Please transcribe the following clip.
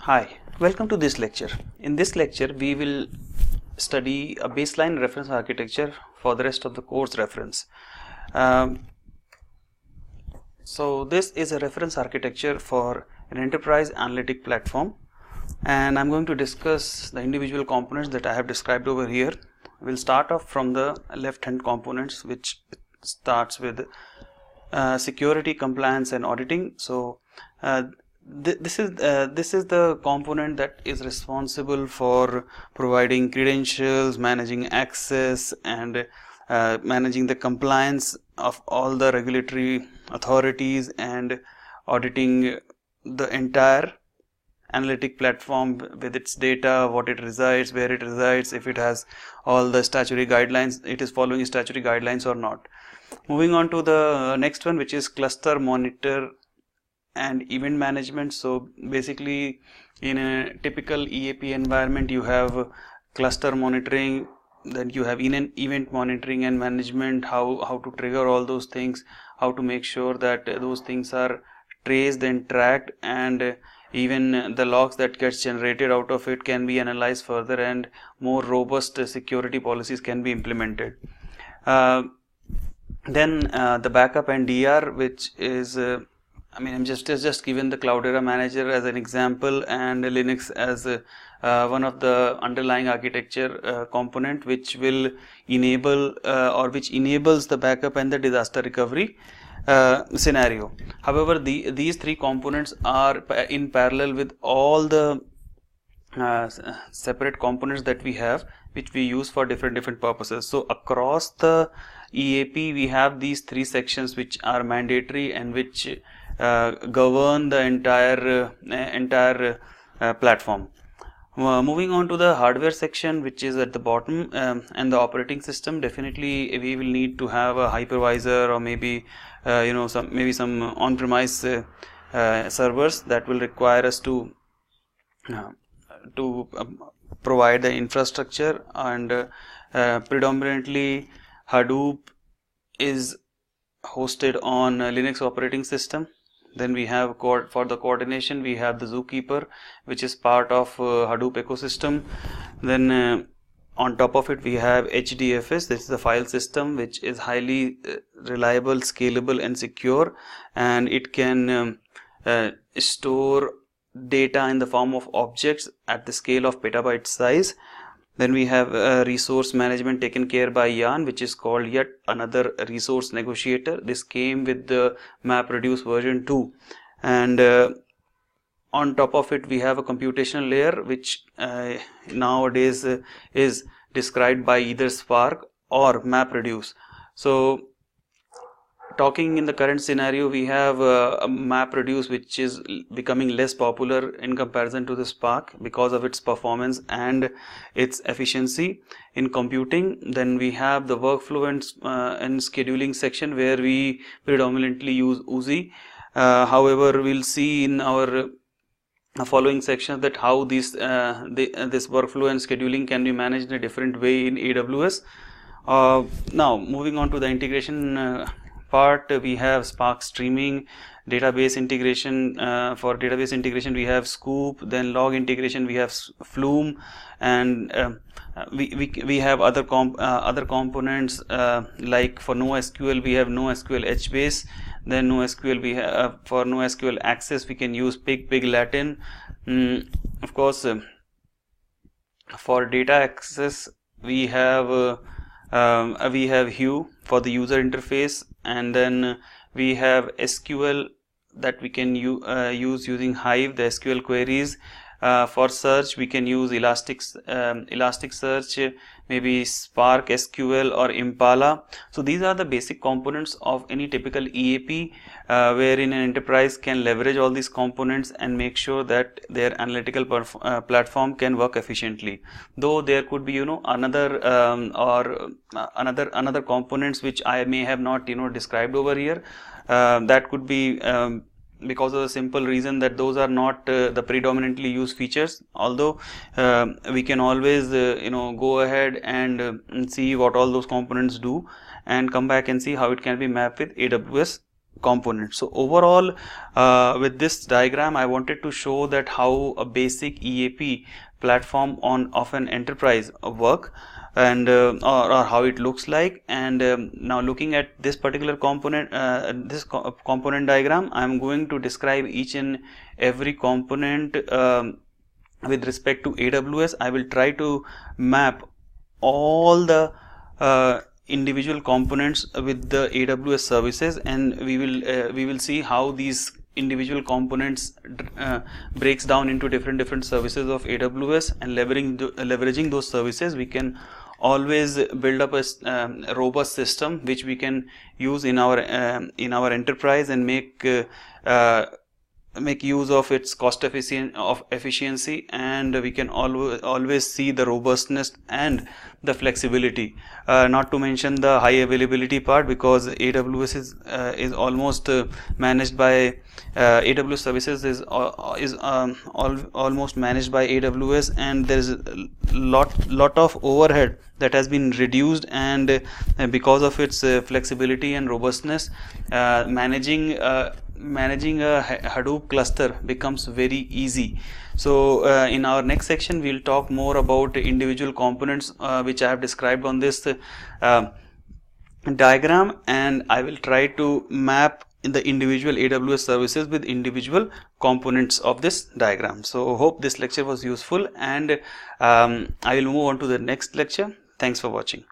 Hi, welcome to this lecture. In this lecture, we will study a baseline reference architecture for the rest of the course reference. So this is a reference architecture for an enterprise analytic platform, and I'm going to discuss the individual components that I have described over here. We'll start off from the left hand components, which starts with security, compliance and auditing. So this is the component that is responsible for providing credentials, managing access, and managing the compliance of all the regulatory authorities and auditing the entire analytic platform with its data, what it resides, where it resides, if it has all the statutory guidelines, it is following statutory guidelines or not. Moving on to the next one, which is cluster, monitor and event management. So basically, in a typical EAP environment, you have cluster monitoring, then you have event monitoring and management, how to trigger all those things, how to make sure that those things are traced and tracked, and even the logs that gets generated out of it can be analyzed further, and more robust security policies can be implemented. Then the backup and DR, which is I'm just given the Cloudera Manager as an example, and Linux as one of the underlying architecture component, which will enable or which enables the backup and the disaster recovery scenario. However, these three components are in parallel with all the separate components that we have, which we use for different purposes. So across the EAP, we have these three sections which are mandatory and which govern the entire platform. Moving on to the hardware section, which is at the bottom, and the operating system. Definitely, we will need to have a hypervisor, or maybe some on-premise servers that will require us to provide the infrastructure, and predominantly Hadoop is hosted on Linux operating system. Then we have for the coordination, we have the Zookeeper, which is part of Hadoop ecosystem. Then on top of it, we have HDFS. This is the file system, which is highly reliable, scalable and secure, and it can store data in the form of objects at the scale of petabyte size. Then we have resource management taken care by Yarn, which is called yet another resource negotiator. This came with the MapReduce version 2. And on top of it, we have a computational layer, which nowadays is described by either Spark or MapReduce. So talking in the current scenario, we have a MapReduce, which is becoming less popular in comparison to the Spark because of its performance and its efficiency in computing. Then we have the workflow and scheduling section, where we predominantly use Uzi. However, we'll see in our following sections that how this workflow and scheduling can be managed in a different way in AWS. Now moving on to the integration part, we have Spark streaming, database integration. For database integration, we have Scoop. Then log integration, we have Flume, and we have other components like for NoSQL, we have NoSQL HBase. Then NoSQL, we have for NoSQL access, we can use Pig Latin. Of course, for data access, we have Hue for the user interface, and then we have SQL that we can use using Hive, the SQL queries. For search, we can use Elasticsearch, maybe Spark SQL or Impala. So these are the basic components of any typical EAP, wherein an enterprise can leverage all these components and make sure that their analytical platform can work efficiently. Though there could be another components which I may have not described over here. That could be because of the simple reason that those are not the predominantly used features, although we can always go ahead and see what all those components do and come back and see how it can be mapped with AWS components. So overall, with this diagram, I wanted to show that how a basic EAP platform of an enterprise work, and or how it looks like. And now looking at this particular component, component diagram, I am going to describe each and every component with respect to AWS. I will try to map all the individual components with the AWS services, and we will see how these individual components breaks down into different services of AWS, and leveraging those services, we can always build up a robust system which we can use in our enterprise, and make use of its cost efficiency, and we can always see the robustness and the flexibility, not to mention the high availability part, because AWS is almost managed by AWS services is almost managed by AWS, and there is a lot of overhead that has been reduced, and because of its flexibility and robustness, managing a Hadoop cluster becomes very easy. So in our next section, we'll talk more about individual components which I have described on this diagram, and I will try to map in the individual AWS services with individual components of this diagram. So hope this lecture was useful, and I will move on to the next lecture. Thanks for watching.